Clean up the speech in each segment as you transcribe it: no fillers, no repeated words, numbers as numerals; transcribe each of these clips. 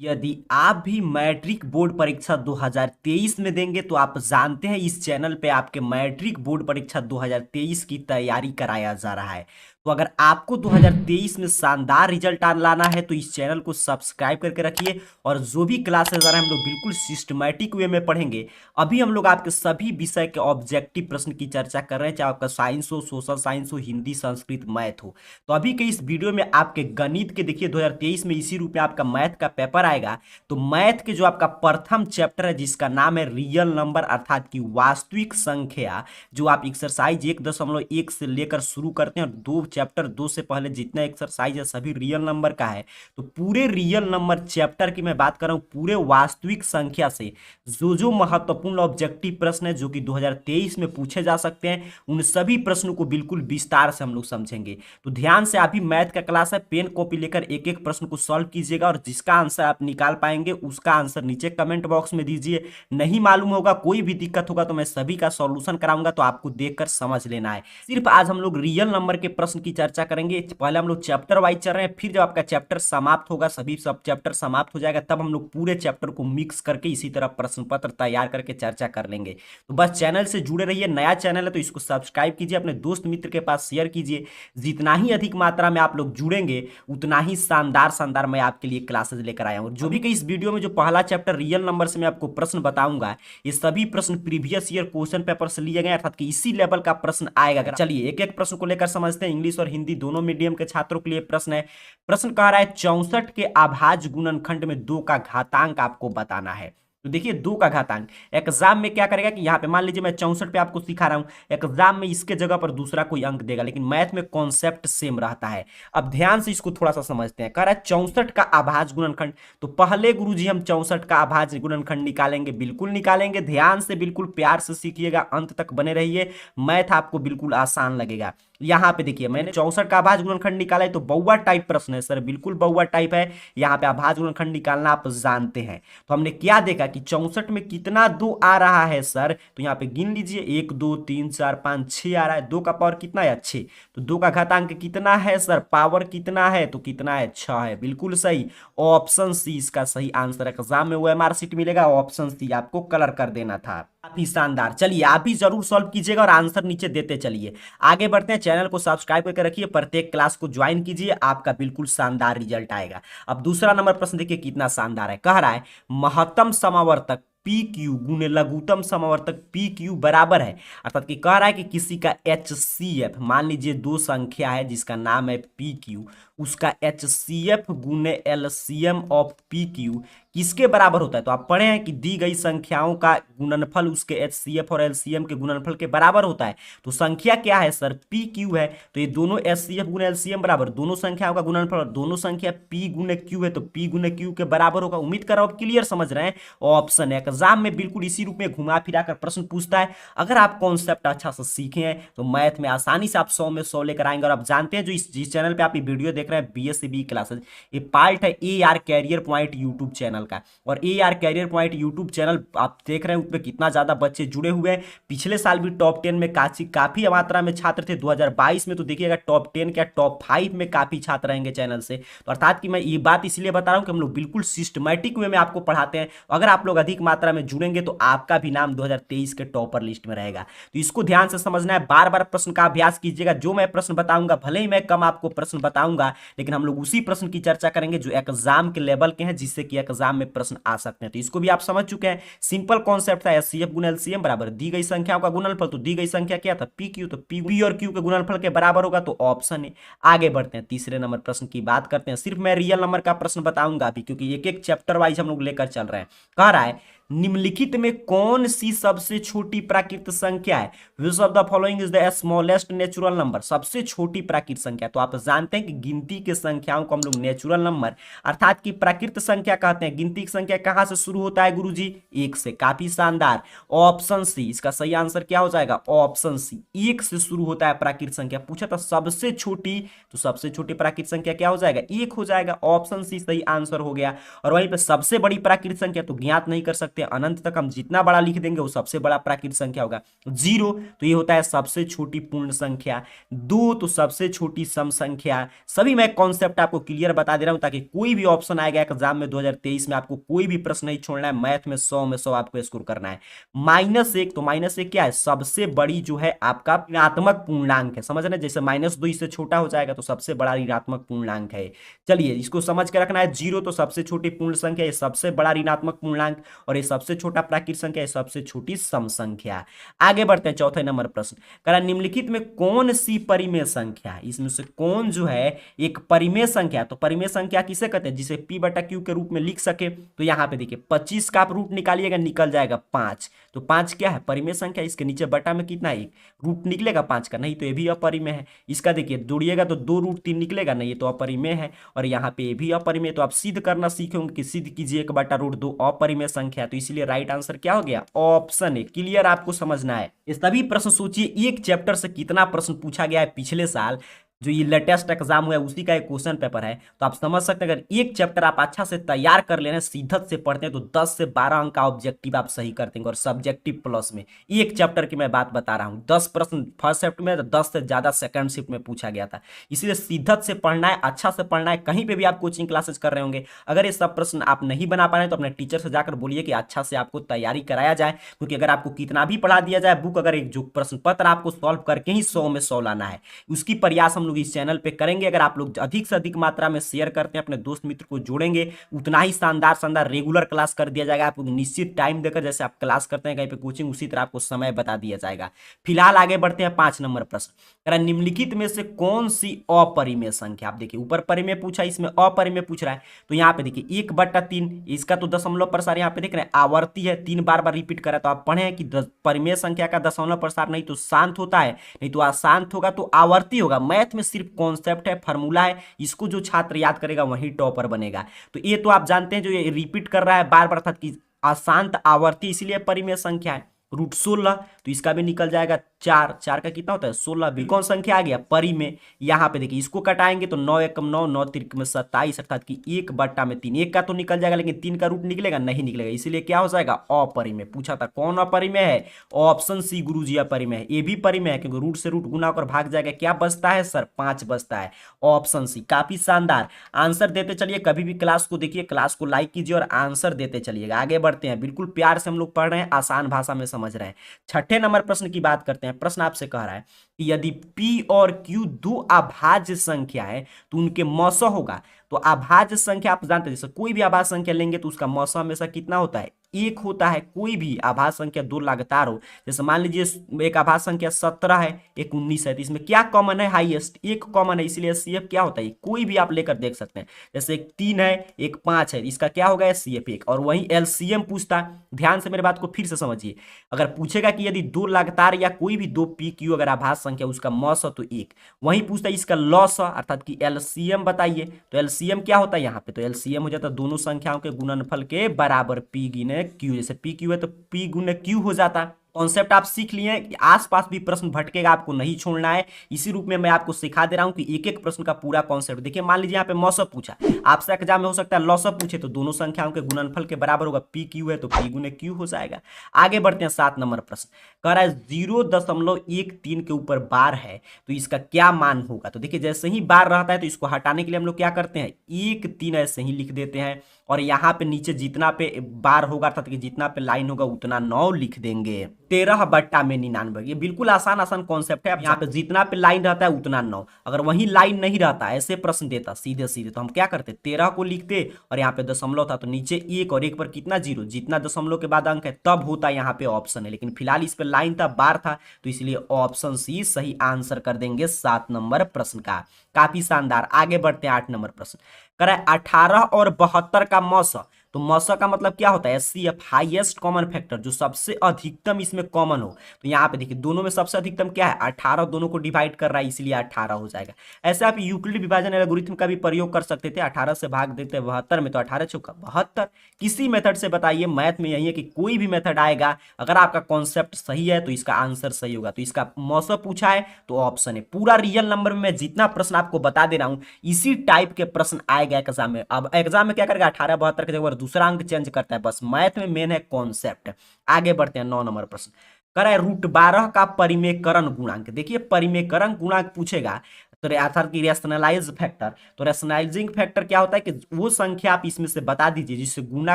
यदि आप भी मैट्रिक बोर्ड परीक्षा 2023 में देंगे तो आप जानते हैं इस चैनल पे आपके मैट्रिक बोर्ड परीक्षा 2023 की तैयारी कराया जा रहा है। तो अगर आपको 2023 में शानदार रिजल्ट लाना है तो इस चैनल को सब्सक्राइब करके रखिए। और जो भी क्लासेस आ रहे हैं हम लोग बिल्कुल सिस्टमैटिक वे में पढ़ेंगे। अभी हम लोग आपके सभी विषय के ऑब्जेक्टिव प्रश्न की चर्चा कर रहे हैं, चाहे आपका साइंस हो, सोशल साइंस हो, हिंदी, संस्कृत, मैथ हो। तो अभी के इस वीडियो में आपके गणित के देखिए 2023 में इसी रूप में आपका मैथ का पेपर आएगा। तो मैथ के जो आपका प्रथम चैप्टर है जिसका नाम है रियल नंबर अर्थात की वास्तविक संख्या, जो आप एक्सरसाइज 1.1 से लेकर शुरू करते हैं और चैप्टर 2 से पहले जितना एक्सरसाइज है सभी रियल नंबर का है। तो पूरे रियल नंबर चैप्टर की मैं बात कर रहा हूं, पूरे वास्तविक संख्या से जो महत्वपूर्ण ऑब्जेक्टिव प्रश्न है जो कि 2023 में पूछे जा सकते हैं, उन सभी प्रश्नों को बिल्कुल विस्तार से हम लोग समझेंगे। तो ध्यान से, अभी मैथ का क्लास है, पेन कॉपी लेकर एक एक प्रश्न को सॉल्व कीजिएगा और जिसका आंसर आप निकाल पाएंगे उसका आंसर नीचे कमेंट बॉक्स में दीजिए। नहीं मालूम होगा, कोई भी दिक्कत होगा तो मैं सभी का सॉल्यूशन कराऊंगा, तो आपको देखकर समझ लेना है। सिर्फ आज हम लोग रियल नंबर के प्रश्न की चर्चा करेंगे। पहले हम लोग चैप्टर वाइज चल रहे हैं, फिर जब आपका चैप्टर समाप्त होगा, सभी सब चैप्टर समाप्त हो जाएगा, तब हम लोग पूरे चैप्टर को मिक्स करके इसी तरह प्रश्न पत्र तैयार करके चर्चा कर लेंगे। तो बस चैनल से जुड़े रहिए, नया चैनल है तो इसको सब्सक्राइब कीजिए, अपने दोस्त मित्र के पास शेयर कीजिए। जितना ही अधिक मात्रा में आप लोग जुड़ेंगे उतना ही शानदार शानदार मैं आपके लिए क्लासेस लेकर आया हूं। जो भी कि इस वीडियो में जो पहला चैप्टर रियल नंबर से मैं आपको प्रश्न बताऊंगा, ये सभी प्रश्न प्रीवियस ईयर क्वेश्चन पेपर से लिए गए, अर्थात कि इसी लेवल का प्रश्न आएगा। चलिए एक एक प्रश्न को लेकर समझते हैं। इंग्लिश और हिंदी दोनों मीडियम के छात्रों के लिए प्रश्न है। प्रश्न कह रहा है 64 के अभाज्य गुणनखंड में 2 का घातांक आपको बताना है। तो देखिए 2 का घातांक एग्जाम में क्या करेगा कि यहाँ पे मान लीजिए मैं 64 पे आपको सिखा रहा हूँ, एग्जाम में इसके जगह पर दूसरा कोई अंक देगा, लेकिन मैथ में कॉन्सेप्ट सेम रहता है। अब ध्यान से इसको थोड़ा सा समझते हैं। कह रहा है 64 का अभाज्य गुणनखंड, तो पहले गुरुजी हम 64 का अभाज्य गुणनखंड निकालेंगे, बिल्कुल निकालेंगे। ध्यान से बिल्कुल प्यार से सीखिएगा, अंत तक बने रहिए, मैथ आपको बिल्कुल आसान लगेगा। यहाँ पे देखिए मैंने 64 का अभाज्य गुणनखंड निकाला है, तो बउआ टाइप प्रश्न है सर, बिल्कुल बउआ टाइप है। यहाँ पे अभाज्य गुणनखंड निकालना आप जानते हैं। तो हमने क्या देखा कि 64 में कितना 2 आ रहा है सर, तो यहाँ पे गिन लीजिए 1 2 3 4 5 6 आ रहा है। 2 का पावर कितना है? 6। तो 2 का घातांक कितना है सर? पावर कितना है? तो कितना है? 6 है। बिल्कुल सही, ऑप्शन सी इसका सही आंसर। एग्जाम में OMR सीट मिलेगा, ऑप्शन सी आपको कलर कर देना था। काफी शानदार। चलिए आप भी जरूर सॉल्व कीजिएगा और आंसर नीचे देते चलिए। आगे बढ़ते हैं, चैनल को सब्सक्राइब करके रखिए, प्रत्येक क्लास को ज्वाइन कीजिए, आपका बिल्कुल शानदार रिजल्ट आएगा। अब दूसरा नंबर प्रश्न देखिए कितना शानदार है। कह रहा है महत्तम समावर्तक पी क्यू गुने लघुत्तम समावर्तक पी क्यू बराबर है, अर्थात कि कह रहा है कि किसी का HCF, मान लीजिए 2 संख्या है जिसका नाम है पी क्यू, उसका HCF गुने LCM ऑफ पी क्यू किसके बराबर होता है? तो आप पढ़े हैं कि दी गई संख्याओं का गुणनफल उसके HCF और LCM के गुणनफल के बराबर होता है। तो संख्या क्या है सर? पी क्यू है। तो ये दोनों HCF गुने LCM बराबर, दोनों संख्याओं का गुणनफल, और दोनों संख्या P गुने Q है तो P गुने Q के बराबर होगा। उम्मीद कर रहा हूं आप क्लियर समझ रहे हैं। ऑप्शन है, एग्जाम में बिल्कुल इसी रूप में घुमा फिरा कर प्रश्न पूछता है। अगर आप कॉन्सेप्ट अच्छा से सीखे हैं तो मैथ में आसानी से आप 100 में 100 लेकर आएंगे। और आप जानते हैं जो जिस चैनल पे आप ये वीडियो देख रहे हैं BSc क्लासेस, ये पार्ट है AR career point YouTube channel का। और AR career point YouTube channel आप देख रहे हैं, उसमें कितना ज्यादा बच्चे जुड़े हुए हैं। पिछले साल भी टॉप 10 में काफी मात्रा में छात्र थे। 2022 में तो देखिएगा टॉप 10 क्या टॉप 5 में काफी छात्र रहेंगे चैनल से। तो अर्थात कि मैं ये बात इसलिए बता रहा हूं कि हम लोग बिल्कुल सिस्टमैटिक वे में आपको पढ़ाते हैं। अगर आप लोग अधिक मात्रा में जुड़ेंगे तो आपका भी नाम 2023 के टॉपर लिस्ट में रहेगा। तो इसको ध्यान से समझना है, बार बार प्रश्न का अभ्यास कीजिएगा। जो मैं प्रश्न बताऊंगा, भले ही मैं कम आपको प्रश्न बताऊंगा, लेकिन हम लोग उसी प्रश्न की चर्चा करेंगे जो एग्जाम के लेवल के हैं, जिससे कि एग्जाम में प्रश्न आ सकते हैं। तो इसको भी आप समझ चुके हैं, सिंपल कॉन्सेप्ट था। HCF गुना LCM बराबर दी गई संख्याओं का गुणनफल, तो दी गई संख्या क्या था? PQ, तो P और Q के गुणनफल के बराबर होगा, तो ऑप्शन है। आगे बढ़ते हैं, तीसरे नंबर प्रश्न की बात करते हैं। सिर्फ मैं रियल नंबर का प्रश्न बताऊंगा अभी, क्योंकि एक एक चैप्टर वाइज हम लोग लेकर चल रहे हैं। कह रहा है निम्नलिखित में कौन सी सबसे छोटी प्राकृत संख्या है? Which of the following is the smallest natural number? सबसे छोटी प्राकृत संख्या, तो आप जानते हैं कि गिनती के संख्याओं को हम लोग नेचुरल नंबर अर्थात की प्राकृत संख्या कहते हैं। गिनती की संख्या कहां से शुरू होता है गुरुजी? 1 से। काफी शानदार, ऑप्शन सी इसका सही आंसर क्या हो जाएगा? ऑप्शन सी, 1 से शुरू होता है प्राकृत संख्या। पूछा था सबसे छोटी, तो सबसे छोटी प्राकृत संख्या क्या हो जाएगा? 1 हो जाएगा। ऑप्शन सी सही आंसर हो गया। और वहीं पर सबसे बड़ी प्राकृत संख्या तो ज्ञात नहीं कर सकते, अनंत तक हम जितना बड़ा लिख देंगे वो सबसे बड़ा प्राकृत संख्या होगा। 0 तो ये होता है सबसे छोटी पूर्ण संख्या, 2 तो सबसे छोटी सम संख्या। सभी मैं कॉन्सेप्ट आपको क्लियर बता दे रहा हूं ताकि कोई भी ऑप्शन आएगा एग्जाम में 2023 में आपको कोई भी प्रश्न नहीं छोड़ना है। मैथ में 100 में 100 आपको स्कोर करना है। -1 तो -1 क्या है, सबसे बड़ी जो है आपका ऋणात्मक पूर्णांक है, समझ रहे, जैसे -2 इससे छोटा हो जाएगा तो सबसे बड़ा ऋणात्मक पूर्णांक है। चलिए इसको समझ के रखना है। 0 तो सबसे छोटी पूर्ण संख्या, ये सबसे बड़ा ऋणात्मक पूर्णांक, और ये सबसे छोटा प्राकृत संख्या, ये सबसे छोटी सम संख्या। आगे बढ़ते हैं, चौथे नंबर प्रश्न करा, निम्नलिखित में कौन सी परिमेय संख्या है, इसमें से कौन जो है एक परिमेय संख्या। तो परिमेय संख्या किसे कहते हैं, जिसे p बटा q के रूप में लिख सके। तो यहाँ पे देखिए 25 का आप रूट निकालिएगा, निकल जाएगा 5। तो 5 क्या है, परिमेय संख्या। इसके नीचे बटा में कितना है, 1 रूट निकलेगा 5 का, नहीं तो ये भी अपरिमेय है। इसका देखिए जोड़िएगा तो 2√3 निकलेगा, नहीं ये तो अपरिमेय है। और यहाँ पे ये भी अपरिमेय, तो आप सिद्ध करना सीखेंगे कि सिद्ध कीजिए 1/√2 अपरिमेय संख्या। तो इसीलिए राइट आंसर क्या हो गया, ऑप्शन है। क्लियर, आपको समझना है। इस सभी प्रश्न सोचिए एक चैप्टर से कितना प्रश्न पूछा गया है पिछले साल, जो ये लेटेस्ट एग्जाम हुआ है उसी का एक क्वेश्चन पेपर है। तो आप समझ सकते हैं अगर एक चैप्टर आप अच्छा से तैयार कर ले रहे हैं, सीधत से पढ़ते हैं, तो 10 से 12 अंक का ऑब्जेक्टिव आप सही कर देंगे। और सब्जेक्टिव प्लस में एक चैप्टर की मैं बात बता रहा हूँ, 10 प्रश्न फर्स्ट शिफ्ट में, 10 से ज्यादा सेकंड शिफ्ट में पूछा गया था। इसीलिए सीधत से पढ़ना है, अच्छा से पढ़ना है। कहीं पे भी आप कोचिंग क्लासेस कर रहे होंगे, अगर ये सब प्रश्न आप नहीं बना पा रहे हैं तो अपने टीचर से जाकर बोलिए कि अच्छा से आपको तैयारी कराया जाए। क्योंकि अगर आपको कितना भी पढ़ा दिया जाए बुक, अगर एक जो प्रश्न पत्र आपको सॉल्व करके ही 100 में 100 लाना है, उसकी प्रयास हम लोग इस चैनल पे करेंगे। अगर आप लोग अधिक से अधिक मात्रा में शेयर करते हैं, अपने दोस्त मित्र को जोड़ेंगे, उतना ही शानदार शानदार रेगुलर क्लास कर दिया जाएगा। आपको निश्चित टाइम देकर, जैसे आप क्लास करते हैं कहीं पे कोचिंग, उसी तरह आपको समय बता दिया जाएगा। फिलहाल आगे बढ़ते हैं 5 नंबर प्रश्न। निम्नलिखित में से कौन सी अपरिमेय संख्या, आप देखिए ऊपर परिमेय पूछा, इसमें अपरिमेय पूछ रहा है। तो यहाँ पे देखिए 1/3, इसका तो दशमलव प्रसार यहाँ पे देख रहे हैं आवर्ती है, 3 बार बार रिपीट करा। तो आप पढ़े कि परिमेय संख्या का दशमलव प्रसार नहीं तो शांत होता है, नहीं तो अशांत होगा तो आवर्ती होगा। मैथ में सिर्फ कॉन्सेप्ट है, फॉर्मूला है, इसको जो छात्र याद करेगा वही टॉपर बनेगा। तो ये तो आप जानते हैं, जो ये रिपीट कर रहा है बार बार अर्थात कि अशांत आवर्ती, इसलिए परिमेय संख्या है। √16 तो इसका भी निकल जाएगा 4, 4 का कितना होता है 16। भी कौन संख्या आ गया, परिमेय। यहाँ पे देखिए इसको कटाएंगे तो 9 एकम 9, 9 त्रिक 27 अर्थात कि 1/3। 1 का तो निकल जाएगा लेकिन 3 का रूट निकलेगा, नहीं निकलेगा, इसीलिए क्या हो जाएगा, अपरिमेय। पूछा था कौन अपरिमेय है, ऑप्शन सी गुरुजी अपरिमेय है। ये भी परिमेय है क्योंकि रूट से रूट गुना होकर भाग जाएगा, क्या बचता है सर, 5 बचता है। ऑप्शन सी, काफी शानदार आंसर देते चलिए। कभी भी क्लास को देखिए, क्लास को लाइक कीजिए और आंसर देते चलिएगा। आगे बढ़ते हैं, बिल्कुल प्यार से हम लोग पढ़ रहे हैं, आसान भाषा में समझ रहे हैं। छठे नंबर प्रश्न की बात करते हैं। प्रश्न आपसे कह रहा है कि यदि P और Q दो अभाज्य संख्या है तो उनके मौसा होगा। तो अभाज्य संख्या आप जानते हैं, जैसे कोई भी अभाज्य संख्या लेंगे तो उसका मौसा हमेशा कितना होता है, 1 होता है। कोई भी अभाज्य संख्या दो लगातार हो, जैसे मान लीजिए एक अभाज्य संख्या 17 है, एक 19 है, तो इसमें क्या कॉमन है, हाईएस्ट 1 कॉमन है, इसलिए एचसीएफ क्या होता है, कोई भी आप लेकर देख सकते हैं। जैसे एक 3 है, एक 5 है, इसका क्या होगा, एचसीएफ 1। और वहीं एलसीएम पूछता, ध्यान से मेरे बात को फिर से समझिए। अगर पूछेगा कि यदि दो लगातार या कोई भी दो पी क्यू अगर आभाज्य संख्या उसका मौसा तो 1, वहीं पूछता है इसका लॉसा अर्थात कि एलसीएम बताइए। तो एलसीएम क्या होता है यहाँ पे, तो एलसीएम हो जाता है दोनों संख्याओं के गुणनफल के बराबर, पी गुने क्यू। जैसे पी क्यू है तो पी गुने क्यू हो जाता। कॉन्सेप्ट आप सीख लिए कि आसपास भी प्रश्न भटकेगा, आपको नहीं छोड़ना है। इसी रूप में मैं आपको सिखा दे रहा हूं कि एक एक प्रश्न का पूरा कॉन्सेप्ट देखिए। मान लीजिए यहाँ पे मौसम पूछा, आपसे एग्जाम में हो सकता है लॉसअ पूछे, तो दोनों संख्याओं के गुणनफल के बराबर होगा, पी क्यू है तो पी गुने क्यू हो जाएगा। आगे बढ़ते हैं 7 नंबर प्रश्न, कह रहा है 0.13 के ऊपर बार है तो इसका क्या मान होगा। तो देखिए जैसे ही बार रहता है तो इसको हटाने के लिए हम लोग क्या करते हैं, 1 3 ऐसे ही लिख देते हैं, और यहाँ पे नीचे जितना पे बार होगा अर्थात कि जितना पे लाइन होगा उतना 9 लिख देंगे। 13/99, ये बिल्कुल आसान आसान कॉन्सेप्ट है। यहाँ पे जितना पे लाइन रहता है उतना 9, अगर वही लाइन नहीं रहता, ऐसे प्रश्न देता सीधे सीधे, तो हम क्या करते, 13 को लिखते और यहाँ पे दशमलव था तो नीचे 1 और 1 पर कितना 0, जितना दशमलव के बाद अंक है तब होता है यहाँ पे ऑप्शन है। लेकिन फिलहाल इस पे लाइन था, बार था, तो इसलिए ऑप्शन सी सही आंसर कर देंगे 7 नंबर प्रश्न का। काफी शानदार। आगे बढ़ते हैं 8 नंबर प्रश्न, कह रहा है 18 और 72 का मौसा। तो मौसा का मतलब क्या होता है, एचसीएफ हाईएस्ट कॉमन फैक्टर, जो सबसे अधिकतम इसमें कॉमन हो। तो यहाँ पे देखिए दोनों में सबसे अधिकतम क्या है, 18, दोनों को डिवाइड कर रहा है इसलिए 18 हो जाएगा। ऐसे आप यूक्लिड विभाजन एल्गोरिथम का भी प्रयोग कर सकते थे। 18 से भाग देते 72 में तो 18 चौका 72, किसी मेथड से बताइए। मैथ में यही है कि कोई भी मेथड आएगा, अगर आपका कॉन्सेप्ट सही है तो इसका आंसर सही होगा। तो इसका मौसा पूछा है तो ऑप्शन है। पूरा रियल नंबर में मैं जितना प्रश्न आपको बता दे रहा हूं इसी टाइप के प्रश्न आएगा एग्जाम में। अब एग्जाम में क्या करेगा, 18 72 के जगह दूसरा अंक चेंज करता है, बस मैथ में मेन है कॉन्सेप्ट। आगे बढ़ते हैं 9 नंबर प्रश्न। कह रहा है √12 का परिमेयकरण गुणांक। देखिए परिमेयकरण गुणांक पूछेगा तो अर्थात कि रेशनलाइज फैक्टर, तो रेशनलाइजिंग फैक्टर क्या होता है कि वो संख्या आप इसमें से बता दीजिए जिससे गुना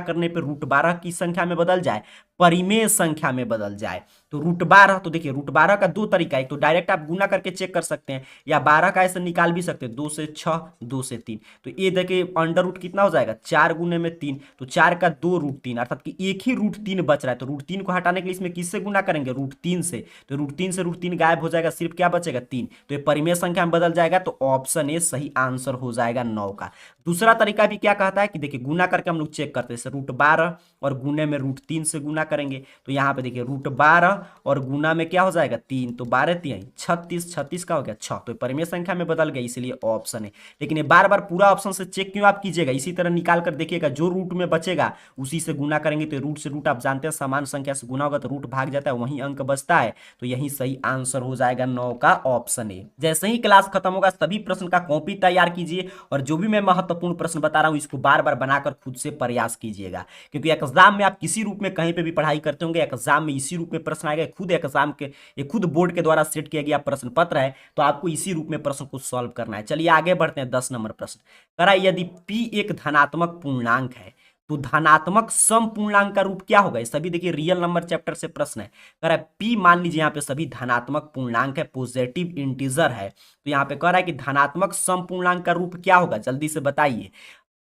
करने पे √12 की संख्या में बदल जाए, परिमेय संख्या में बदल जाए। तो √12, तो देखिए √12 का दो तरीका है, एक तो डायरेक्ट आप गुना करके चेक कर सकते हैं, या 12 का ऐसे निकाल भी सकते हैं, 2 से 6, 2 से 3। तो ये देखिए अंडर रूट कितना हो जाएगा, 4 गुने में 3, तो 4 का 2 √3, अर्थात कि एक ही √3 बच रहा है। तो √3 को हटाने के लिए इसमें किससे गुना करेंगे, √3 से। तो √3 से √3 गायब हो जाएगा, सिर्फ क्या बचेगा, 3। तो ये परिमेय संख्या में बदल जाएगा, तो ऑप्शन ए सही आंसर हो जाएगा 9 का। दूसरा तरीका भी क्या कहता है कि देखिए गुना करके हम लोग चेक करते हैं, जैसे √12 और गुने में √3 से गुना करेंगे, तो यहाँ पे देखिए √12 और गुना में क्या हो जाएगा, 3, तो 12 3 36, 36 का हो गया 6, तो परिमेय संख्या में बदल गया, इसलिए ऑप्शन है। लेकिन ये बार बार पूरा ऑप्शन से चेक क्यों आप कीजिएगा, इसी तरह निकाल कर देखिएगा, जो रूट में बचेगा उसी से गुना करेंगे। तो रूट से रूट आप जानते हैं समान संख्या से गुना होगा तो रूट भाग जाता है, वहीं अंक बचता है, तो यही सही आंसर हो जाएगा 9 का ऑप्शन ए। जैसे ही क्लास खत्म होगा सभी प्रश्न का कॉपी तैयार कीजिए, और जो भी मैं महत्वपूर्ण प्रश्न बता रहा हूं इसको बार बार बनाकर खुद से प्रयास कीजिएगा, क्योंकि एग्जाम में आप किसी रूप में कहीं पे भी पढ़ाई करते होंगे, एग्जाम में इसी रूप में प्रश्न आएगा। खुद एग्जाम के ये खुद बोर्ड के द्वारा सेट किया गया प्रश्न पत्र है, तो आपको इसी रूप में प्रश्न को सॉल्व करना है। चलिए आगे बढ़ते हैं 10 नंबर प्रश्न। करा यदि p एक धनात्मक पूर्णांक है तो धनात्मक सम पूर्णांक का रूप क्या होगा। ये सभी देखिए रियल नंबर चैप्टर से प्रश्न है। कह रहा है p, मान लीजिए यहाँ पे सभी धनात्मक पूर्णांक है, पॉजिटिव इंटीजर है, तो यहाँ पे कह रहा है कि धनात्मक सम पूर्णांक का रूप क्या होगा, जल्दी से बताइए।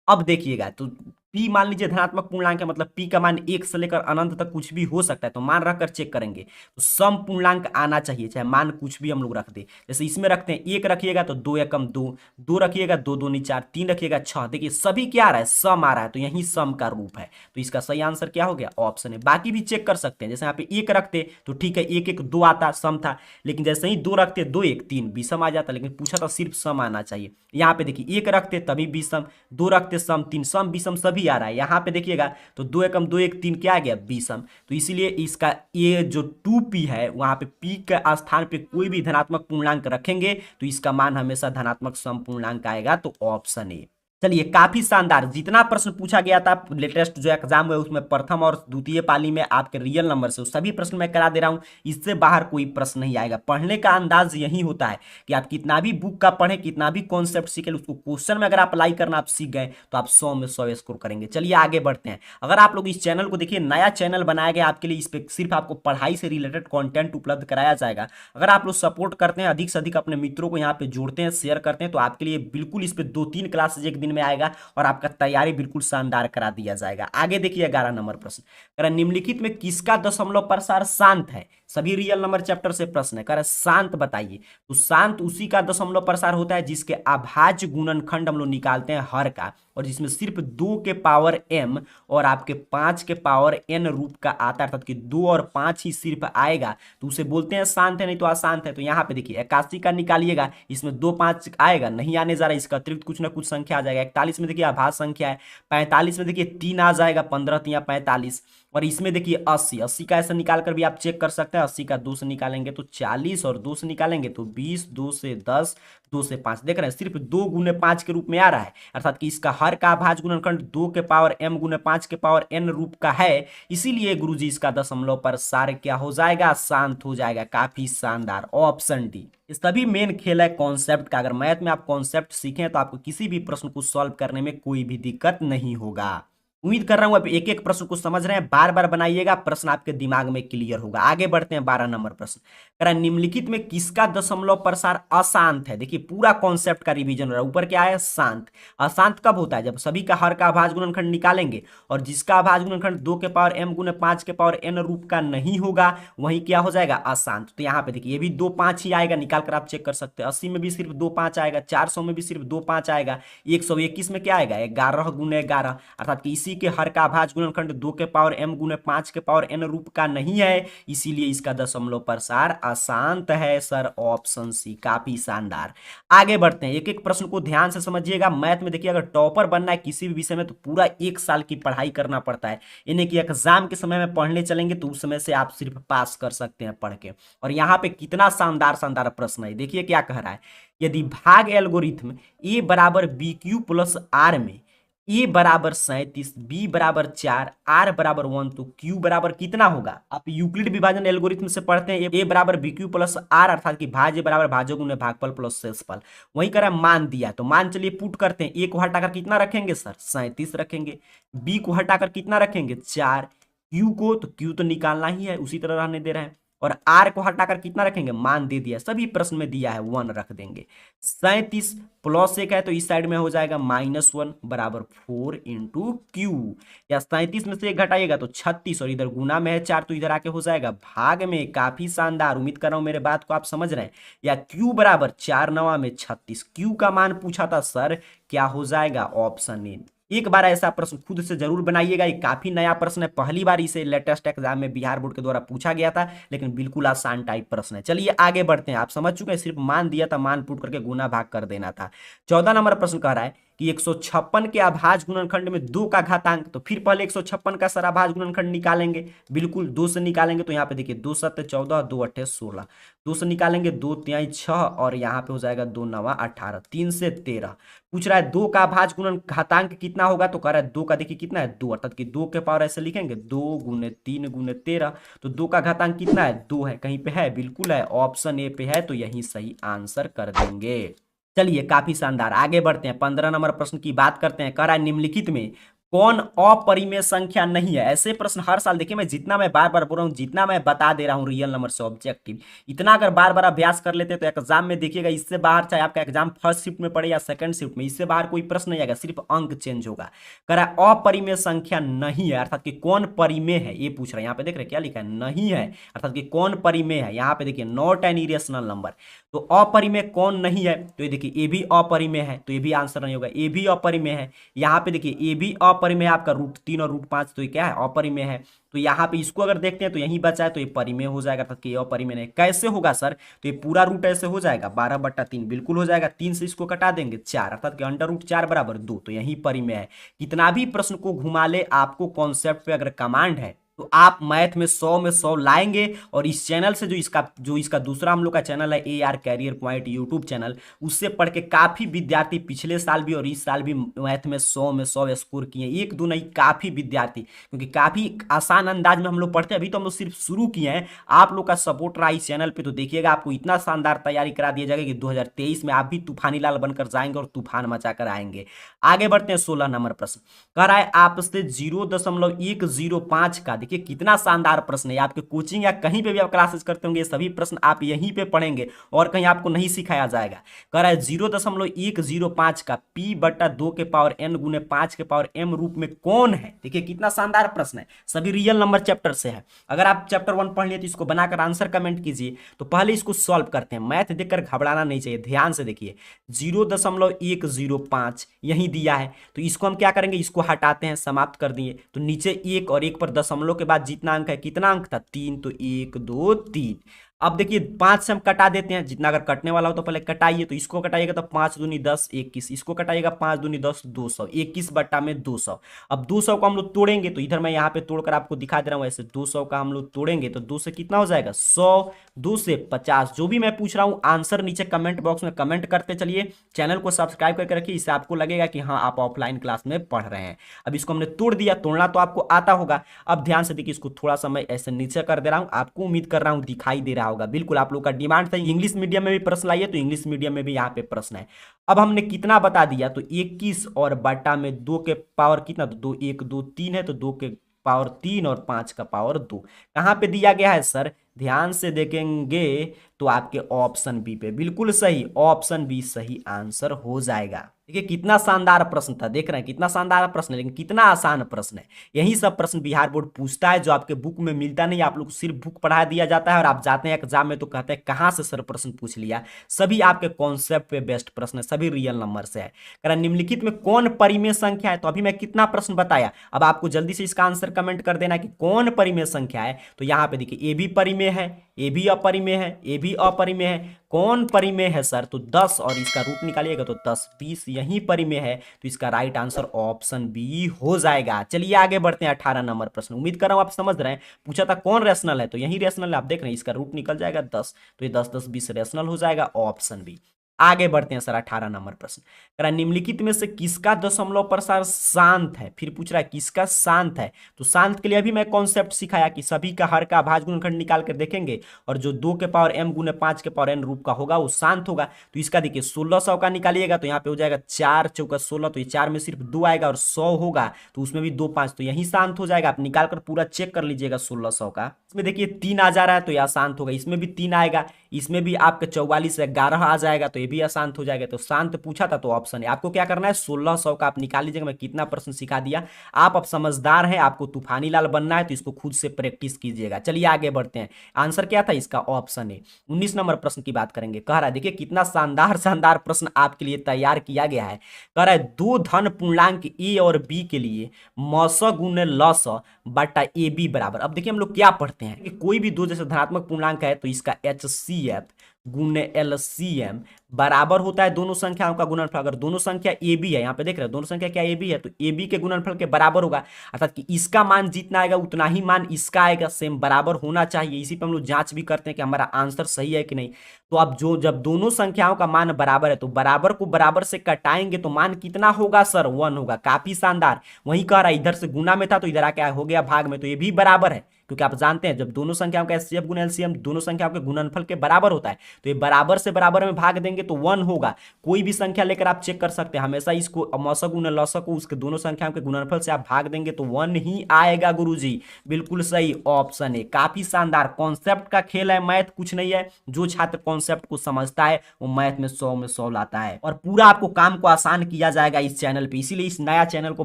अब देखिएगा, तो p मान लीजिए धनात्मक पूर्णांक है, मतलब p का मान 1 से लेकर अनंत तक कुछ भी हो सकता है, तो मान रखकर चेक करेंगे तो सम पूर्णांक आना चाहिए, चाहे मान कुछ भी हम लोग रख दे। जैसे इसमें रखते हैं 1 रखिएगा तो 2 एकम 2, 2 रखिएगा 2 दूनी 4, 3 रखिएगा 6, देखिए सभी क्या आ रहा है, सम आ रहा है, तो यही सम का रूप है। तो इसका सही आंसर क्या हो गया, ऑप्शन है। बाकी भी चेक कर सकते हैं, जैसे यहाँ पे 1 रखते तो ठीक है, 1 1 2 आता, सम था, लेकिन जैसे ही 2 रखते 2 1 3 विषम आ जाता, लेकिन पूछा था सिर्फ सम आना चाहिए। यहाँ पे देखिए 1 रखते तभी विषम, 2 रखते सम, 3 सम विषम सभी आ रहा है। यहाँ पे देखिएगा तो 2 एकम 2 1 3 क्या आ गया, विषम। तो इसीलिए इसका ये जो 2p है वहां पे p के स्थान पे कोई भी धनात्मक पूर्णांक रखेंगे तो इसका मान हमेशा धनात्मक सम पूर्णांक आएगा, तो ऑप्शन ए। चलिए काफी शानदार, जितना प्रश्न पूछा गया था लेटेस्ट जो एग्जाम हुआ उसमें प्रथम और द्वितीय पाली में आपके रियल नंबर से सभी प्रश्न मैं करा दे रहा हूं, इससे बाहर कोई प्रश्न नहीं आएगा। पढ़ने का अंदाज यही होता है कि आप कितना भी बुक का पढ़ें, कितना भी कॉन्सेप्ट सीखें, उसको क्वेश्चन में अगर आप अप्लाई करना आप सीख गए तो आप 100 में 100 स्कोर करेंगे। चलिए आगे बढ़ते हैं। अगर आप लोग इस चैनल को देखिए, नया चैनल बनाया गया आपके लिए, इस पर सिर्फ आपको पढ़ाई से रिलेटेड कॉन्टेंट उपलब्ध कराया जाएगा। अगर आप लोग सपोर्ट करते हैं, अधिक से अधिक अपने मित्रों को यहाँ पे जोड़ते हैं, शेयर करते हैं, तो आपके लिए बिल्कुल इस पर 2-3 क्लासेज एक दिन में आएगा और आपका तैयारी बिल्कुल शानदार करा दिया जाएगा। आगे देखिए 11 नंबर प्रश्न। कह रहा निम्नलिखित में किसका दशमलव प्रसार शांत है, सभी रियल नंबर चैप्टर से प्रश्न है। कह रहा शांत बताइए, तो शांत उसी का दशमलव प्रसार होता है जिसके अभाज्य गुणनखंड हम लोग निकालते हैं हर का, और जिसमें सिर्फ 2 के पावर m और आपके 5 के पावर n रूप का आता है, अर्थात कि 2 और 5 ही सिर्फ आएगा तो उसे बोलते हैं शांत है, नहीं तो अशांत है। तो यहाँ पे देखिए 81 का निकालिएगा, इसमें 2 5 आएगा, नहीं आने जा रहा है, इसका अतिरिक्त कुछ ना कुछ संख्या आ जाएगा। 41 में देखिए अभाज्य संख्या है, 45 में देखिए 3 आ जाएगा, 15 3 45, और इसमें देखिए 80 का ऐसा निकाल कर भी आप चेक कर सकते हैं। 80 का 2 से निकालेंगे तो 40, और 2 से निकालेंगे तो 20, 2 से 10, 2 से 5, देख रहे हैं सिर्फ 2 गुने 5 के रूप में आ रहा है, अर्थात कि इसका हर का अभाज्य गुणनखंड 2 के पावर m गुने 5 के पावर n रूप का है, इसीलिए गुरुजी इसका दशमलव प्रसार क्या हो जाएगा, शांत हो जाएगा। काफी शानदार, ऑप्शन डी। इस तभी मेन खेल है कॉन्सेप्ट का। अगर मैथ में आप कॉन्सेप्ट सीखें तो आपको किसी भी प्रश्न को सॉल्व करने में कोई भी दिक्कत नहीं होगा। उम्मीद कर रहा हूं आप एक एक प्रश्न को समझ रहे हैं, बार बार बनाइएगा, प्रश्न आपके दिमाग में क्लियर होगा। आगे बढ़ते हैं 12 नंबर प्रश्न। कह रहा है निम्नलिखित में किसका दशमलव प्रसार अशांत है। देखिए पूरा कॉन्सेप्ट का रिवीजन हो रहा है। ऊपर क्या है, शांत। अशांत कब होता है, जब सभी का हर का अभाज्य गुणनखंड निकालेंगे और जिसका अभाज्य गुणनखंड 2 के पावर m गुने 5 के पावर n रूप का नहीं होगा, वही क्या हो जाएगा, अशांत। तो यहाँ पे देखिए ये भी 2 5 ही आएगा, निकाल कर आप चेक कर सकते हैं। 80 में भी सिर्फ 2 5 आएगा, 400 में भी सिर्फ 2 5 आएगा, 121 में क्या आएगा, 11 गुने 11, अर्थात कि इसी के हर का अभाज्य गुणनखंड 2 के पावर m गुने 5 के पावर n रूप का नहीं है, इसीलिए इसका दशमलव प्रसार अशांत है सर, ऑप्शन सी। काफी शानदार। आगे बढ़ते हैं, एक एक प्रश्न को ध्यान से समझिएगा। मैथ में देखिए अगर टॉपर बनना है किसी भी विषय में तो पूरा 1 साल की पढ़ाई करना पड़ता है, यानी कि एग्जाम के समय में पढ़ने चलेंगे तो उस समय से आप सिर्फ पास कर सकते हैं पढ़ के। और यहाँ पे कितना शानदार शानदार प्रश्न है, देखिए क्या कह रहा है। यदि भाग एल्गोरिथम a बराबर bq प्लस r में ए बराबर 37, बी बराबर 4, आर बराबर 1, तो क्यू बराबर कितना होगा? आप यूक्लिड विभाजन एल्गोरिथम से पढ़ते हैं, ए बराबर बी क्यू प्लस आर, अर्थात कि भाज्य बराबर भाज्य गुणे भागफल प्लस शेषफल। वही करा मान दिया, तो मान चलिए पुट करते हैं। ए को हटाकर कितना रखेंगे सर? 37 रखेंगे। बी को हटाकर कितना रखेंगे? 4। क्यू को, तो क्यू तो निकालना ही है, उसी तरह रहने दे रहे हैं। और आर को हटाकर कितना रखेंगे? मान दे दिया, सभी प्रश्न में दिया है 1 रख देंगे। 37 प्लस 1 है तो इस साइड में हो जाएगा -1 बराबर 4 इंटू क्यू। या 37 में से 1 घटाइएगा तो 36, और इधर गुना में है 4 तो इधर आके हो जाएगा भाग में। काफी शानदार, उम्मीद कर रहा हूं मेरे बात को आप समझ रहे हैं। या क्यू बराबर 4 9 में 36, क्यू का मान पूछा था सर, क्या हो जाएगा? Option A. एक बार ऐसा प्रश्न खुद से जरूर बनाइएगा, ये काफी नया प्रश्न है, पहली बार इसे लेटेस्ट एग्जाम में बिहार बोर्ड के द्वारा पूछा गया था, लेकिन बिल्कुल आसान टाइप प्रश्न है। चलिए आगे बढ़ते हैं, आप समझ चुके हैं, सिर्फ मान दिया था, मान पुट करके गुना भाग कर देना था। 14 नंबर प्रश्न कह रहा है कि 156 के अभाज्य गुणनखंड में 2 का घातांक, तो फिर पहले 156 का सर अभाज्य गुणनखंड निकालेंगे, बिल्कुल 2 से निकालेंगे। तो यहाँ पे देखिए 2 7 14, 2 8 16, 2 से निकालेंगे 2 3 6, और यहाँ पे हो जाएगा 2 9 18, 3 से 13। पूछ रहा है 2 का अभाज्य गुणन घातांक कितना होगा, तो कह रहा है 2 का देखिए कितना है? 2, अर्थात कि 2 के पावर ऐसे लिखेंगे 2 गुने 3 गुने 13, तो 2 का घातांक कितना है? 2 है। कहीं पे है? बिल्कुल है, ऑप्शन ए पे है, तो यही सही आंसर कर देंगे। चलिए काफी शानदार, आगे बढ़ते हैं। 15 नंबर प्रश्न की बात करते हैं। कह रहा है निम्नलिखित में कौन अपरिमेय संख्या नहीं है? ऐसे प्रश्न हर साल, देखिए मैं जितना मैं बार बार बोल रहा हूँ, जितना मैं बता दे रहा हूँ रियल नंबर से ऑब्जेक्टिव, इतना अगर बार बार अभ्यास कर लेते तो एग्जाम में देखिएगा इससे बाहर, चाहे आपका एग्जाम फर्स्ट शिफ्ट में पड़े या सेकंड शिफ्ट में, इससे बाहर कोई प्रश्न नहीं आएगा, सिर्फ अंक चेंज होगा। कह रहा है अपरिमेय संख्या नहीं है, अर्थात कि कौन परिमेय है ये पूछ रहा है। यहाँ पे देख रहे क्या लिखा है? नहीं है, अर्थात कि कौन परिमेय है। यहाँ पे देखिए नॉट एन इरेशनल नंबर, तो अपरिमेय कौन नहीं है? तो ये देखिए ए भी अपरिमेय है, तो ये भी आंसर नहीं होगा, ए भी अपरिमेय है। यहाँ पे देखिए ए भी अपरिमेय है, आपका √3 और √5, तो ये क्या है? अपरिमेय है। तो यहाँ पे इसको अगर देखते हैं तो यही बचा है, तो ये परिमेय हो जाएगा, अर्थात कि ये अपरिमेय नहीं। कैसे होगा सर? तो ये पूरा रूट ऐसे हो जाएगा 12/3, बिल्कुल हो जाएगा। 3 से इसको कटा देंगे 4, अर्थात कि √4 बराबर 2, तो यही परिमेय है। कितना भी प्रश्न को घुमा ले, आपको कॉन्सेप्ट पे अगर कमांड है तो आप मैथ में 100 लाएंगे। और इस चैनल से जो इसका दूसरा हम लोग का चैनल है AR career point YouTube channel, उससे पढ़ के काफी विद्यार्थी पिछले साल भी और इस साल भी मैथ में 100 स्कोर किए, एक दो नहीं काफी विद्यार्थी, क्योंकि काफी आसान अंदाज में हम लोग पढ़ते हैं। अभी तो हम लोग सिर्फ शुरू किए हैं, आप लोग का सपोर्ट रहा इस चैनल पे, तो देखिएगा आपको इतना शानदार तैयारी करा दिया जाएगा कि 2023 में आप भी तूफानी लाल बनकर जाएंगे और तूफान मचा कर आएंगे। आगे बढ़ते हैं। 16 नंबर प्रश्न कह रहा है आपसे 0.105 का, देखिए कितना शानदार प्रश्न है। आपके कोचिंग या कहीं पे भी आप क्लासेस करते होंगे, सभी प्रश्न आप यहीं पे पढ़ेंगे और कहीं आपको नहीं सिखाया जाएगा। कह रहा है 0.105 का p/2 के पावर n गुने 5 के पावर m रूप में कौन है? देखिए कितना शानदार प्रश्न है, सभी रियल नंबर चैप्टर से है। अगर आप चैप्टर 1 पढ़ लिए तो इसको बनाकर आंसर कमेंट कीजिए। तो पहले इसको सॉल्व करते हैं, मैथ देखकर घबराना नहीं चाहिए, ध्यान से देखिए। 0.105 यही दिया है, तो इसको हम क्या करेंगे? इसको हटाते हैं, समाप्त कर दिए, तो नीचे 1 और 1 पर दशमलव के बाद जितना अंक है, कितना अंक था? 3, तो 1 2 3। अब देखिए 5 से हम कटा देते हैं, जितना अगर कटने वाला हो तो पहले कटाइए, तो इसको कटाइएगा तो 5 दूनी 10 21, इसको कटाइएगा 5 दूनी 10 200, 21/200। अब 200 को हम लोग तोड़ेंगे, तो इधर मैं यहाँ पे तोड़कर आपको दिखा दे रहा हूँ ऐसे। 200 का हम लोग तोड़ेंगे तो 2 से कितना हो जाएगा? 100, 2 से 50। जो भी मैं पूछ रहा हूँ आंसर नीचे कमेंट बॉक्स में कमेंट करते चलिए। चैनल को सब्सक्राइब करके रखिए, इससे आपको लगेगा कि हाँ आप ऑफलाइन क्लास में पढ़ रहे हैं। अब इसको हमने तोड़ दिया, तोड़ना तो आपको आता होगा। अब ध्यान से देखिए, इसको थोड़ा सा मैं ऐसे नीचे कर दे रहा हूँ, आपको उम्मीद कर रहा हूँ दिखाई दे रहा होगा। बिल्कुल आप लोग का डिमांड था इंग्लिश मीडियम में भी प्रश्न लाइए, तो इंग्लिश मीडियम में भी यहाँ पे प्रश्न है। अब हमने कितना बता दिया, तो 21 और बटा में 2 के पावर कितना? तो 2 1 2 3 है, तो 2 के पावर 3 और 5 का पावर 2 कहाँ पे दिया गया है सर? ध्यान से देखेंगे तो आपके ऑप्शन बी पे, बिल्कुल सही, ऑप्शन बी सही आंसर हो जाएगा। देखिए कितना शानदार प्रश्न था, देख रहे हैं कितना शानदार प्रश्न है, लेकिन कितना आसान प्रश्न है। यही सब प्रश्न बिहार बोर्ड पूछता है, जो आपके बुक में मिलता नहीं, आप लोग सिर्फ बुक पढ़ा दिया जाता है और आप जाते हैं एग्जाम में तो कहते हैं कहाँ से सर प्रश्न पूछ लिया। सभी आपके कॉन्सेप्ट पे बेस्ट प्रश्न है, सभी रियल नंबर से है। कह निम्नलिखित में कौन परिमेय संख्या है? तो अभी मैं कितना प्रश्न बताया, अब आपको जल्दी से इसका आंसर कमेंट कर देना कि कौन परिमेय संख्या है। तो यहाँ पे देखिए ए भी परिमेय है, ए भी अपरिमेय है, ए भी अपरिमेय है। कौन परिमेय है सर? तो 10, और इसका रूट निकालिएगा तो 10 20 यही परिमेय है, तो इसका राइट आंसर ऑप्शन बी हो जाएगा। चलिए आगे बढ़ते हैं। 18 नंबर प्रश्न, उम्मीद कर रहा हूं आप समझ रहे हैं। पूछा था कौन रेशनल है, तो यही रेशनल है, आप देख रहे हैं इसका रूट निकल जाएगा 10, तो ये 10 10 20 रेशनल हो जाएगा, ऑप्शन बी। आगे बढ़ते हैं सर 18 नंबर प्रश्न कह रहा है निम्नलिखित में से किसका दशमलव प्रसार शांत है। फिर पूछ रहा है किसका शांत है। तो शांत के लिए अभी मैं कॉन्सेप्ट सिखाया कि सभी का हर का अभाज्य गुणनखंड निकाल कर देखेंगे और जो 2 के पावर m गुने 5 के पावर n रूप का होगा वो शांत होगा। तो इसका देखिए 1600 का निकालिएगा तो यहाँ पे हो जाएगा 4 चौका 16, तो ये 4 में सिर्फ 2 आएगा और 100 होगा तो उसमें भी 2 5, तो यही शांत हो जाएगा। आप निकाल कर पूरा चेक कर लीजिएगा 1600 का। इसमें देखिए 3 आ जा रहा है तो यह शांत होगा, इसमें भी 3 आएगा, इसमें भी आपका 44 से 11 आ जाएगा तो ये भी अशांत हो जाएगा। तो शांत पूछा था तो ऑप्शन है। आपको क्या करना है 1600 का आप निकाल लीजिएगा। मैं कितना प्रश्न सिखा दिया, आप अब समझदार हैं, आपको तूफानी लाल बनना है तो इसको खुद से प्रैक्टिस कीजिएगा। चलिए आगे बढ़ते हैं। आंसर क्या था इसका, ऑप्शन है। 19 नंबर प्रश्न की बात करेंगे। कह रहा है देखिए कितना शानदार शानदार प्रश्न आपके लिए तैयार किया गया है। कह रहा है दो धन पूर्णांक ए और बी के लिए मस गुने लस बटा ए बी बराबर। अब देखिए हम लोग क्या पढ़ते हैं कि कोई भी दो जैसे धनात्मक पूर्णांक है तो इसका HCF गुने LCM बराबर होता है दोनों संख्याओं का गुणनफल। अगर दोनों संख्या ए बी है, यहाँ पे देख रहे हैं दोनों संख्या क्या ए बी है, तो ए बी के गुणनफल के बराबर होगा। अर्थात कि इसका मान जितना आएगा उतना ही मान इसका आएगा, सेम बराबर होना चाहिए। इसी पे हम लोग जांच भी करते हैं कि हमारा आंसर सही है कि नहीं। तो अब जब दोनों संख्याओं का मान बराबर है तो बराबर को बराबर से कटाएंगे तो मान कितना होगा सर, 1 होगा। काफी शानदार। वही कह रहा है इधर से गुना में था तो इधर आके हो गया भाग में, तो ये भी बराबर है क्योंकि आप जानते हैं जब दोनों संख्याओं का HCF गुना LCM दोनों संख्याओं के गुणनफल के बराबर होता है तो ये बराबर से बराबर में भाग देंगे तो 1 होगा। कोई भी संख्या लेकर आप चेक कर सकते हैं, हमेशा इसको मस गुना लस को उसके दोनों संख्याओं के गुणनफल से आप भाग देंगे तो 1 ही आएगा गुरुजी। बिल्कुल सही ऑप्शन है। काफी शानदार कॉन्सेप्ट का खेल है, मैथ कुछ नहीं है। जो छात्र कॉन्सेप्ट को समझता है वो मैथ में 100 में 100 लाता है और पूरा आपको काम को आसान किया जाएगा इस चैनल पे। इसीलिए इस नया चैनल को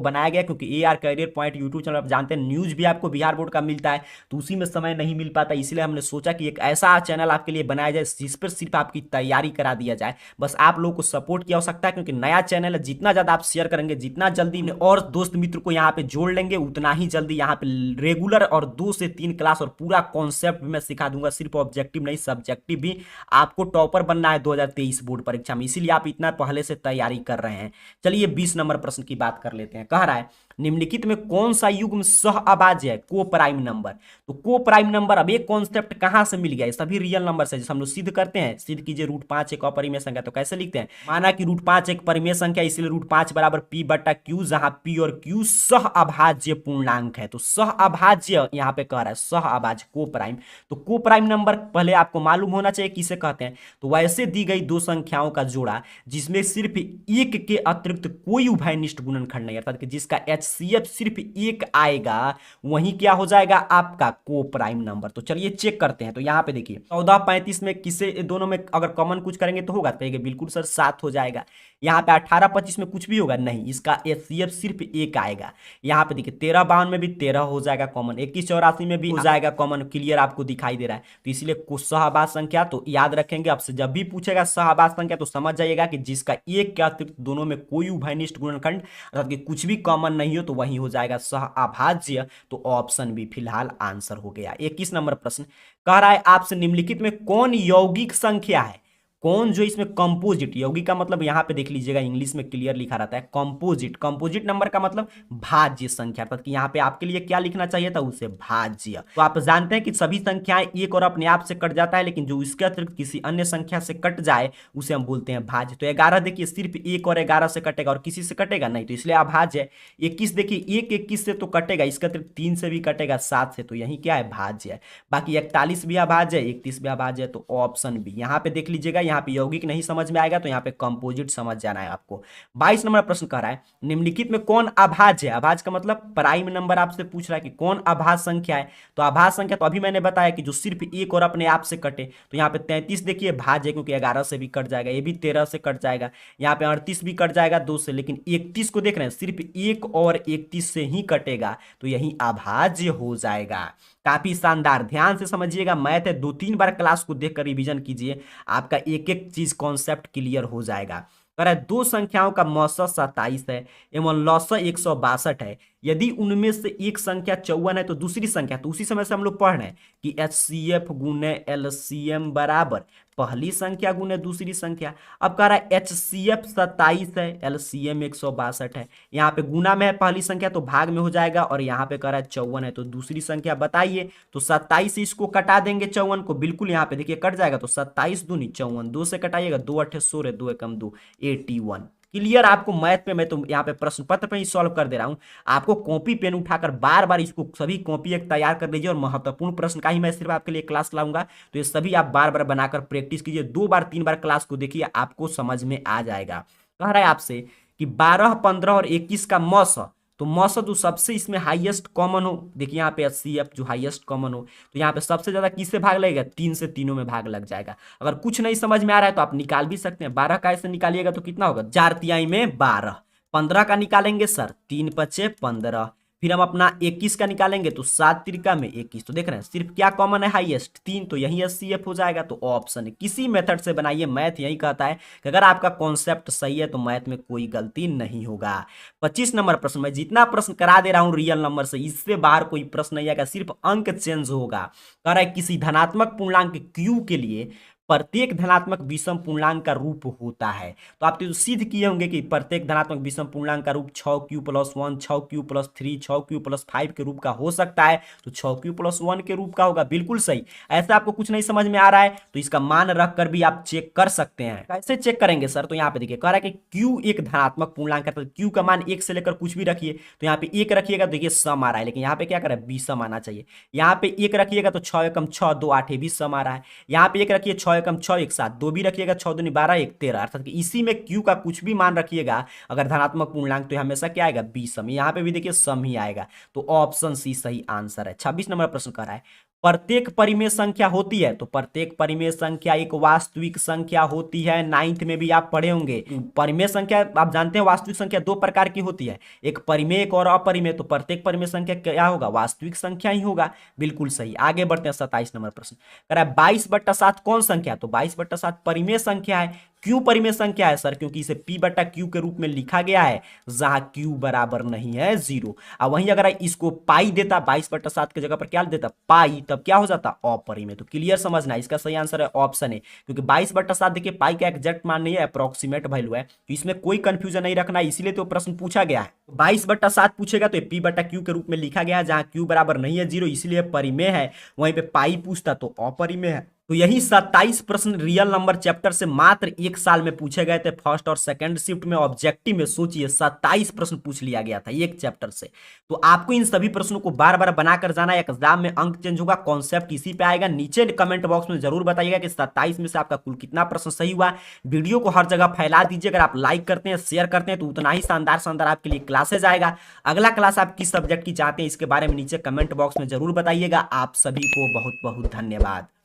बनाया गया क्योंकि AR career point YouTube channel आप जानते हैं न्यूज भी आपको बिहार बोर्ड का मिलता है तो उसी में समय नहीं मिल पाता, इसलिए हमने सोचा कि एक ऐसा चैनल आपके लिए बनाया जाए जिस पर सिर्फ आपकी तैयारी करा दिया जाए। बस आप लोगों को सपोर्ट की आवश्यकता है क्योंकि नया चैनल है, जितना ज्यादा आप शेयर करेंगे, जितना जल्दी और दोस्त मित्र को यहाँ पे जोड़ लेंगे उतना ही जल्दी यहाँ पे रेगुलर और 2 से 3 क्लास और पूरा कॉन्सेप्ट भी मैं सिखा दूंगा। सिर्फ ऑब्जेक्टिव नहीं सब्जेक्टिव भी। आपको टॉपर बनना है 2023 बोर्ड परीक्षा में, इसीलिए आप इतना पहले से तैयारी कर रहे हैं। चलिए 20 नंबर प्रश्न की बात कर लेते हैं। कह रहा है निम्नलिखित में कौन सा युग्म सह अभाज्य है, को प्राइम नंबर। तो को प्राइम नंबर, अब एक कॉन्सेप्ट कहां से मिल गया, ये सभी रियल नंबर से जैसे हम लोग सिद्ध करते हैं। सिद्ध कीजिए √5 एक अपरिमेय संख्या, तो कैसे लिखते हैं, माना कि √5 एक परिमेय संख्या इसलिए √5 बराबर P बटा Q, जहां P और Q सह अभाज्य पूर्णांक है। तो सह अभाज्य यहाँ पे कह रहा है, सह अभाज्य को प्राइम। तो को प्राइम नंबर पहले आपको मालूम होना चाहिए किसे कहते हैं। तो वैसे दी गई दो संख्याओं का जोड़ा जिसमें सिर्फ एक के अतिरिक्त कोई उभयनिष्ठ गुणनखंड नहीं, अर्थात कि जिसका HCF सिर्फ एक आएगा वही क्या हो जाएगा आपका को प्राइम नंबर। तो चलिए चेक करते हैं। तो यहाँ पे देखिए 14 35 में किसे दोनों में अगर कॉमन कुछ करेंगे तो होगा, तो बिल्कुल सर 7 हो जाएगा। यहाँ पे 18 25 में कुछ भी होगा नहीं, इसका HCF सिर्फ एक आएगा। यहाँ पे देखिए 13 52 में भी 13 हो जाएगा कॉमन, 21 84 में भी हो जाएगा कॉमन। क्लियर आपको दिखाई दे रहा है। तो इसलिए कुछ सहआभाज्य संख्या तो याद रखेंगे, आपसे जब भी पूछेगा सहआभाज्य संख्या तो समझ जाइएगा कि जिसका एक के अतिरिक्त दोनों में कोई उभयनिष्ठ गुणनखंड अर्थात कि कुछ भी कॉमन नहीं हो तो वही हो जाएगा सहआभाज्य। तो ऑप्शन भी फिलहाल आंसर हो गया। 21 नंबर प्रश्न कह रहा है आपसे निम्नलिखित में कौन यौगिक संख्या है, कौन जो इसमें कंपोजिट, यौगिक का मतलब यहाँ पे देख लीजिएगा इंग्लिश में क्लियर लिखा रहता है कंपोजिट। कंपोजिट नंबर का मतलब भाज्य संख्या, अर्थात कि यहाँ पे आपके लिए क्या लिखना चाहिए था, उसे भाज्य। तो आप जानते हैं कि सभी संख्याएं एक और अपने आप से कट जाता है, लेकिन जो इसके अतिरिक्त किसी अन्य संख्या से कट जाए उसे हम बोलते हैं भाज्य। तो 11 देखिए सिर्फ 1 और 11 से कटेगा और किसी से कटेगा नहीं, तो इसलिए अभाज्य है। 21 देखिए 1 21 से तो कटेगा, इसके अतिरिक्त 3 से भी कटेगा, 7 से, तो यही क्या है भाज्य है। बाकी 41 भी अभाज्य है, 31 भी अभाज्य है, तो ऑप्शन बी। यहाँ पे देख लीजिएगा, यहाँ पे यौगिक नहीं समझ में आएगा तो यहाँ पे कंपोजिट समझ जाना है आपको। 22 नंबर प्रश्न कह रहा है निम्नलिखित में कौन अभाज्य है। अभाज्य का मतलब प्राइम नंबर आपसे पूछ रहा है कि कौन अभाज्य संख्या है। तो अभाज्य संख्या तो अभी मैंने बताया कि जो सिर्फ एक और अपने आप से कटे। तो यहाँ पे 33 देखिए भाज्य है क्योंकि 11 से भी कट जाएगा, ये भी 13 से कट जाएगा, यहाँ पे 38 भी कट जाएगा 2 से, लेकिन 31 को देख रहे हैं सिर्फ 1 और 31 से ही कटेगा तो यही अभाज्य हो जाएगा। काफी शानदार, ध्यान से समझिएगा, मैथ है 2-3 बार क्लास को देखकर रिवीजन कीजिए, आपका एक एक चीज कॉन्सेप्ट क्लियर हो जाएगा। कह रहा है दो संख्याओं का मौसा 27 है एवं लौसा 162 है, यदि उनमें से एक संख्या 54 है तो दूसरी संख्या, तो उसी समय से हम लोग पढ़ रहे हैं कि HCF गुने LCM बराबर पहली संख्या गुने दूसरी संख्या। अब कह रहा है HCF 27 है, LCM 162 है। यहाँ पे गुना में है पहली संख्या तो भाग में हो जाएगा, और यहाँ पे कह रहा है 54 है तो दूसरी संख्या बताइए। तो 27 से इसको कटा देंगे 54 को, बिल्कुल यहाँ पे देखिए कट जाएगा। तो 27 दूनी 54, 2 से कटाइएगा, 2 अठे 16, 2 एकम 2, 81। क्लियर। आपको मैथ पे मैं तो यहाँ पे प्रश्न पत्र पे ही सॉल्व कर दे रहा हूँ। आपको कॉपी पेन उठाकर बार बार इसको सभी कॉपी एक तैयार कर लीजिए, और महत्वपूर्ण प्रश्न का ही मैं सिर्फ आपके लिए क्लास लाऊंगा। तो ये सभी आप बार बार बनाकर प्रैक्टिस कीजिए, 2 बार 3 बार क्लास को देखिए, आपको समझ में आ जाएगा। कह रहा है आपसे कि 12, 15 और 21 का मौसम, तो मौसम जो सबसे इसमें हाईएस्ट कॉमन हो, देखिए यहाँ पे HCF जो हाईएस्ट कॉमन हो, तो यहाँ पे सबसे ज्यादा किससे भाग लगेगा, 3 से, तीनों में भाग लग जाएगा। अगर कुछ नहीं समझ में आ रहा है तो आप निकाल भी सकते हैं। 12 का ऐसे निकालिएगा तो कितना होगा, 4 तिहाई में 12। 15 का निकालेंगे सर, 3 पचे 15। फिर हम अपना 21 का निकालेंगे तो 7 तिरका में 21। तो देख रहे हैं सिर्फ क्या कॉमन है, हाईएस्ट 3, तो यही HCF हो जाएगा। तो ऑप्शन है, किसी मेथड से बनाइए, मैथ यही कहता है कि अगर आपका कॉन्सेप्ट सही है तो मैथ में कोई गलती नहीं होगा। 25 नंबर प्रश्न, मैं जितना प्रश्न करा दे रहा हूं रियल नंबर से, इससे बाहर कोई प्रश्न नहीं आएगा, सिर्फ अंक चेंज होगा। कह रहा है किसी धनात्मक पूर्णांक Q के लिए प्रत्येक धनात्मक विषम पूर्णांक का रूप होता है। तो आप तो सिद्ध किए होंगे कि प्रत्येक धनात्मक विषम पूर्णांक का रूप 6Q+1, 6Q+3, 6Q+5 के रूप का हो सकता है। तो 6Q+1 के रूप का होगा, बिल्कुल सही। ऐसा आपको कुछ नहीं समझ में आ रहा है तो इसका मान रख कर भी आप चेक कर सकते हैं। कैसे चेक करेंगे सर, तो यहाँ पे देखिए कह रहा है कि Q एक धनात्मक पूर्णांक है, तो Q का मान 1 से लेकर कुछ भी रखिए, तो यहाँ पे 1 रखिएगा तो देखिए सम आ रहा है, लेकिन यहाँ पे क्या कर रहा है, विषम आना चाहिए। यहाँ पे 1 रखिएगा तो 6 एकम 6, 2 8 भी सम आ रहा है। यहाँ पे 1 रखिए, 6 एकम 6, 1 7, 2 भी रखिएगा, 6 दूनी 12, 1 13। अर्थात कि इसी में Q का कुछ भी मान रखिएगा अगर धनात्मक पूर्णांक, तो हमेशा क्या आएगा, विषम। यहाँ पे भी देखिए सम ही आएगा। तो ऑप्शन सी सही आंसर है। 26 नंबर प्रश्न कर रहा है प्रत्येक परिमेय संख्या होती है, तो प्रत्येक परिमेय संख्या एक वास्तविक संख्या होती है। 9th में भी आप पढ़े होंगे। परिमेय संख्या आप जानते हैं, वास्तविक संख्या 2 प्रकार की होती है, एक परिमेय और अपरिमेय। तो प्रत्येक परिमेय संख्या क्या होगा, वास्तविक संख्या ही होगा, बिल्कुल सही। आगे बढ़ते हैं 27 नंबर प्रश्न कह रहा है 22/7 कौन संख्या, तो 22/7 परिमेय संख्या है। क्यों परिमेय संख्या है सर, क्योंकि इसे P/Q के रूप में लिखा गया है जहां Q बराबर नहीं है 0। अब वहीं अगर इसको पाई देता, 22/7 की जगह पर क्या देता, पाई, तब क्या हो जाता, अपरिमेय। तो क्लियर समझना, इसका सही आंसर है ऑप्शन है, क्योंकि 22/7 देखिए पाई का एग्जैक्ट मान नहीं है, अप्रोक्सीमेट वैल्यू है, तो इसमें कोई कंफ्यूजन नहीं रखना, इसीलिए तो प्रश्न पूछा गया है। 22/7 पूछेगा तो P/Q के रूप में लिखा गया है, जहां Q बराबर नहीं है 0, इसलिए परिमेय है। वहीं पे पाई पूछता तो अपरिमेय है। तो यही 27 प्रश्न रियल नंबर चैप्टर से मात्र 1 साल में पूछे गए थे। फर्स्ट और सेकंड शिफ्ट में ऑब्जेक्टिव में सोचिए 27 प्रश्न पूछ लिया गया था एक चैप्टर से। तो आपको इन सभी प्रश्नों को बार बार बनाकर जाना है, एग्जाम में अंक चेंज होगा, कॉन्सेप्ट इसी पे आएगा। नीचे कमेंट बॉक्स में जरूर बताइएगा कि 27 में से आपका कुल कितना प्रश्न सही हुआ। वीडियो को हर जगह फैला दीजिए, अगर आप लाइक करते हैं, शेयर करते हैं, तो उतना ही शानदार शानदार आपके लिए क्लासेज आएगा। अगला क्लास आप किस सब्जेक्ट की चाहते हैं इसके बारे में नीचे कमेंट बॉक्स में जरूर बताइएगा। आप सभी को बहुत बहुत धन्यवाद।